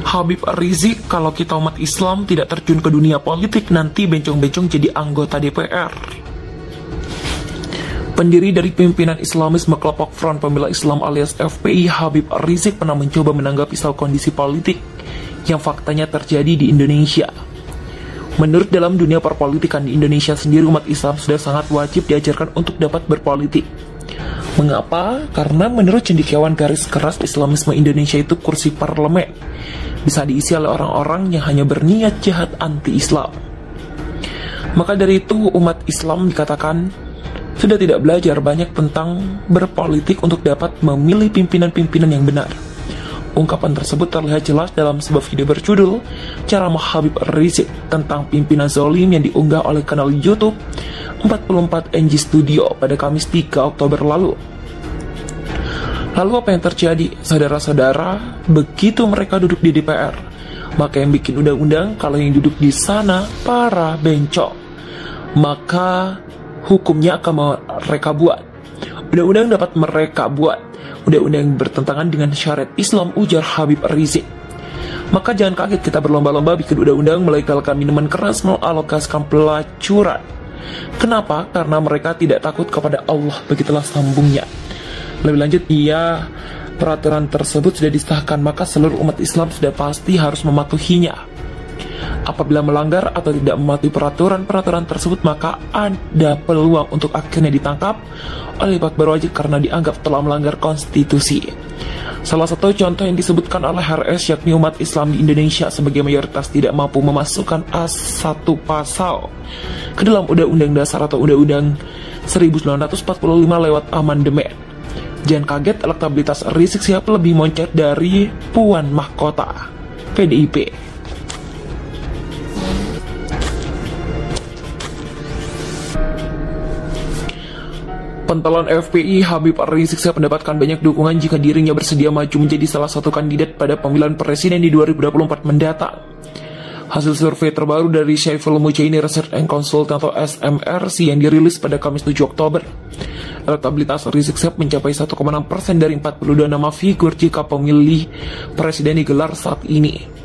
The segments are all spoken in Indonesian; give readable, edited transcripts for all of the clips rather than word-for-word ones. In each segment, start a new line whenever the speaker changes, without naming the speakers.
Habib Rizik, kalau kita umat Islam tidak terjun ke dunia politik, nanti bencong-bencong jadi anggota DPR. Pendiri dari pimpinan Islamisme kelompok Front Pembela Islam alias FPI, Habib Rizik pernah mencoba menanggapi soal kondisi politik yang faktanya terjadi di Indonesia. Menurut dalam dunia perpolitikan di Indonesia sendiri, umat Islam sudah sangat wajib diajarkan untuk dapat berpolitik. Mengapa? Karena menurut cendekiawan garis keras Islamisme Indonesia itu kursi parlemen bisa diisi oleh orang-orang yang hanya berniat jahat anti-Islam. Maka dari itu umat Islam dikatakan sudah tidak belajar banyak tentang berpolitik untuk dapat memilih pimpinan-pimpinan yang benar. Ungkapan tersebut terlihat jelas dalam sebuah video berjudul Ceramah Habib Rizik tentang pimpinan zalim yang diunggah oleh kanal YouTube 44 NG Studio pada Kamis 3 Oktober lalu. Lalu apa yang terjadi? Saudara-saudara, begitu mereka duduk di DPR, maka yang bikin undang-undang kalau yang duduk di sana para bencong, maka hukumnya akan mereka buat. Undang-undang dapat mereka buat. Undang-undang yang bertentangan dengan syariat Islam, ujar Habib Rizik. Maka jangan kaget kita berlomba-lomba bikin undang-undang melegalkan minuman keras, mengalokasikan pelacuran. Kenapa? Karena mereka tidak takut kepada Allah, begitulah sambungnya. Lebih lanjut, peraturan tersebut sudah disahkan, maka seluruh umat Islam sudah pasti harus mematuhinya. Apabila melanggar atau tidak mematuhi peraturan tersebut, maka ada peluang untuk akhirnya ditangkap oleh pihak berwajib karena dianggap telah melanggar konstitusi. Salah satu contoh yang disebutkan oleh HRS yakni umat Islam di Indonesia sebagai mayoritas tidak mampu memasukkan A1 pasal ke dalam Undang-Undang Dasar atau Undang-Undang 1945 lewat amandemen. Jangan kaget, elektabilitas Rizik Syihab lebih moncer dari Puan Mahkota, PDIP. Pentolan FPI Habib Rizik Syihab mendapatkan banyak dukungan jika dirinya bersedia maju menjadi salah satu kandidat pada pemilihan presiden di 2024 mendatang. Hasil survei terbaru dari Syaiful Mujani Research and Consulting atau SMRC yang dirilis pada Kamis 7 Oktober, elektabilitas Rizik Syihab mencapai 1,6% dari 42 nama figur jika pemilih presiden digelar saat ini.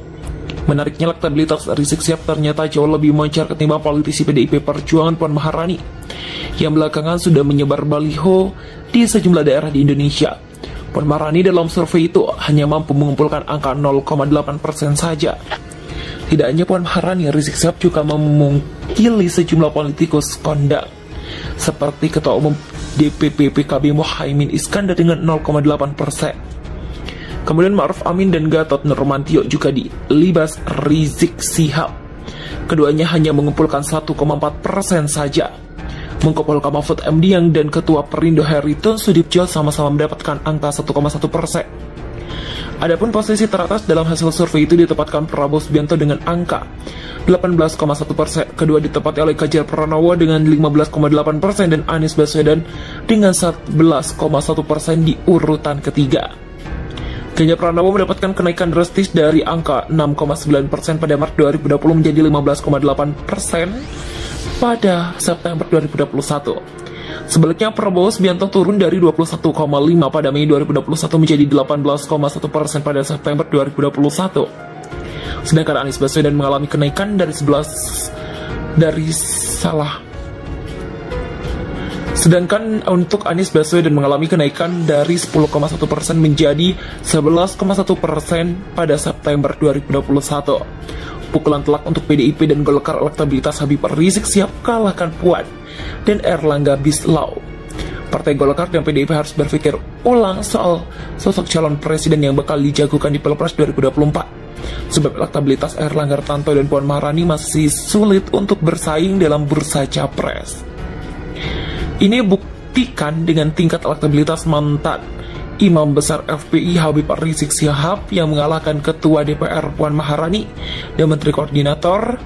Menariknya, elektabilitas Rizik Syihab ternyata jauh lebih moncer ketimbang politisi PDIP Perjuangan Puan Maharani yang belakangan sudah menyebar baliho di sejumlah daerah di Indonesia. Puan Maharani dalam survei itu hanya mampu mengumpulkan angka 0,8% saja. Tidak hanya Puan Maharani, Rizik Syihab juga memungkili sejumlah politikus kondang seperti Ketua Umum DPP PKB Muhaimin Iskandar dengan 0,8%. Kemudian Ma'ruf Amin dan Gatot Nurmantio juga dilibas Rizik Syihab. Keduanya hanya mengumpulkan 1,4% saja. Menko Polhukam Mahfud MD dan Ketua Perindo Haritun Sudibjo sama-sama mendapatkan angka 1,1%. Adapun posisi teratas dalam hasil survei itu ditempatkan Prabowo Subianto dengan angka 18,1%. Kedua ditempati oleh Ganjar Pranowo dengan 15,8% dan Anies Baswedan dengan 11,1% di urutan ketiga. Ganjar Pranowo mendapatkan kenaikan drastis dari angka 6,9% pada Maret 2020 menjadi 15,8% pada September 2021. Sebaliknya Prabowo Subianto turun dari 21,5 pada Mei 2021 menjadi 18,1% pada September 2021. Sedangkan Anies Baswedan mengalami kenaikan dari Sedangkan untuk Anies Baswedan mengalami kenaikan dari 10,1% menjadi 11,1% pada September 2021. Pukulan telak untuk PDIP dan Golkar, elektabilitas Habib Rizik Syihab kalahkan Puan dan Erlangga Bislau. Partai Golkar dan PDIP harus berpikir ulang soal sosok calon presiden yang bakal dijagokan di Pilpres 2024. Sebab elektabilitas Erlangga Hartarto dan Puan Maharani masih sulit untuk bersaing dalam bursa capres. Ini buktikan dengan tingkat elektabilitas mantan Imam Besar FPI Habib Rizik Syihab yang mengalahkan Ketua DPR Puan Maharani dan Menteri Koordinator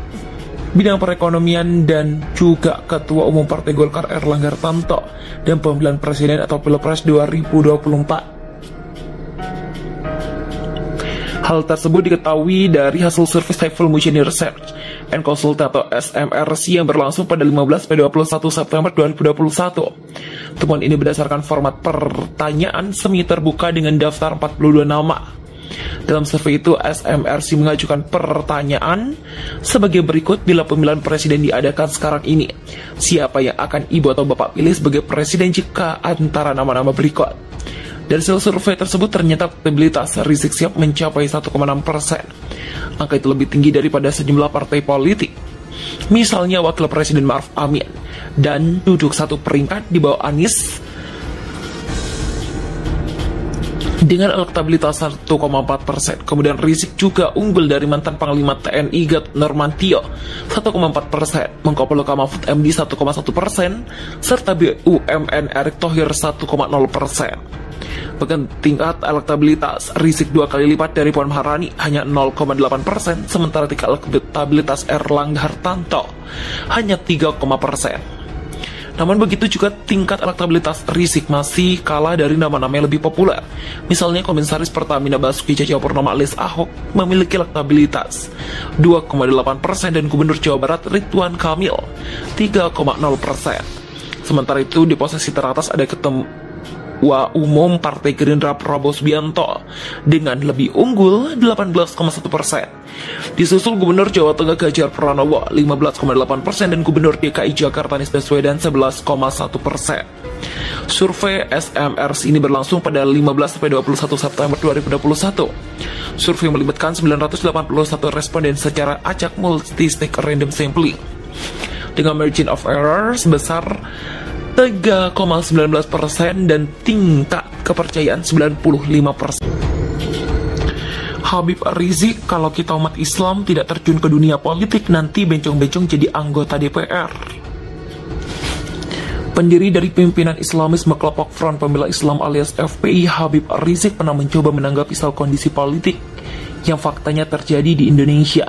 Bidang Perekonomian dan juga Ketua Umum Partai Golkar Erlangga Hartarto dan pemilihan presiden atau Pilpres 2024. Hal tersebut diketahui dari hasil survei Syaiful Mujani Research and Consulting atau SMRC yang berlangsung pada 15-21 September 2021. Temuan ini berdasarkan format pertanyaan semi terbuka dengan daftar 42 nama. Dalam survei itu, SMRC mengajukan pertanyaan sebagai berikut: bila pemilihan presiden diadakan sekarang ini, siapa yang akan ibu atau bapak pilih sebagai presiden jika antara nama-nama berikut? Dari hasil survei tersebut ternyata elektabilitas Rizik Syihab mencapai 1,6%. Angka itu lebih tinggi daripada sejumlah partai politik, misalnya Wakil Presiden Ma'ruf Amin, dan duduk satu peringkat di bawah Anies dengan elektabilitas 1,4%. Kemudian Rizik juga unggul dari mantan Panglima TNI Gatot Nurmantio 1,4%, Menko Polhukam Mahfud MD 1,1%, serta BUMN Erick Thohir 1,0%. Bahkan tingkat elektabilitas Rizik 2 kali lipat dari Puan Maharani, hanya 0,8%, sementara tingkat elektabilitas Erlangga Hartarto hanya 3,%. Namun begitu juga tingkat elektabilitas Rizik masih kalah dari nama-nama yang lebih populer. Misalnya Komisaris Pertamina Basuki Cahayapurnama alias Ahok memiliki elektabilitas 2,8% dan Gubernur Jawa Barat Ridwan Kamil 3,0%. Sementara itu di posisi teratas ada Ketua Umum Partai Gerindra Prabowo Subianto dengan lebih unggul 18,1%. Disusul Gubernur Jawa Tengah Ganjar Pranowo 15,8% dan Gubernur DKI Jakarta Anies Baswedan 11,1%. Survei SMRC ini berlangsung pada 15-21 September 2021. Survei melibatkan 981 responden secara acak multi-stage random sampling dengan margin of error sebesar 3,19% dan tingkat kepercayaan 95%. Habib Rizik, kalau kita umat Islam tidak terjun ke dunia politik, nanti bencong-bencong jadi anggota DPR. Pendiri dari pimpinan Islamisme kelompok Front Pembela Islam alias FPI, Habib Rizik pernah mencoba menanggapi soal kondisi politik yang faktanya terjadi di Indonesia.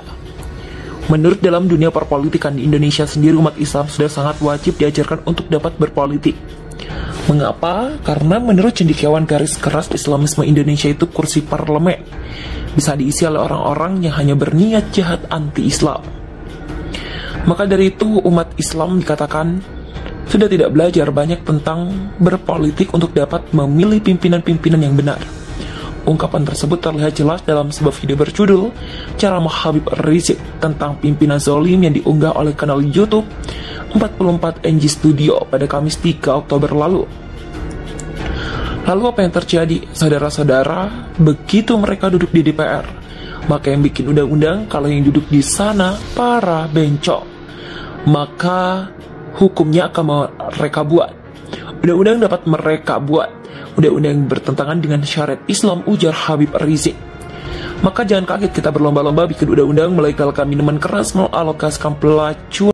Menurut dalam dunia perpolitikan di Indonesia sendiri, umat Islam sudah sangat wajib diajarkan untuk dapat berpolitik. Mengapa? Karena menurut cendekiawan garis keras Islamisme Indonesia itu kursi parlemen bisa diisi oleh orang-orang yang hanya berniat jahat anti-Islam. Maka dari itu umat Islam dikatakan sudah tidak belajar banyak tentang berpolitik untuk dapat memilih pimpinan-pimpinan yang benar. Ungkapan tersebut terlihat jelas dalam sebuah video berjudul Ceramah Habib Rizik tentang pimpinan zalim yang diunggah oleh kanal YouTube 44 NG Studio pada Kamis 3 Oktober lalu. Lalu apa yang terjadi? Saudara-saudara, begitu mereka duduk di DPR, maka yang bikin undang-undang kalau yang duduk di sana para bencong, maka hukumnya akan mereka buat. Undang-undang dapat mereka buat. Undang-undang yang bertentangan dengan syariat Islam, ujar Habib Rizik. Maka jangan kaget kita berlomba-lomba bikin undang-undang melegalkan minuman keras, mengalokasikan pelacuran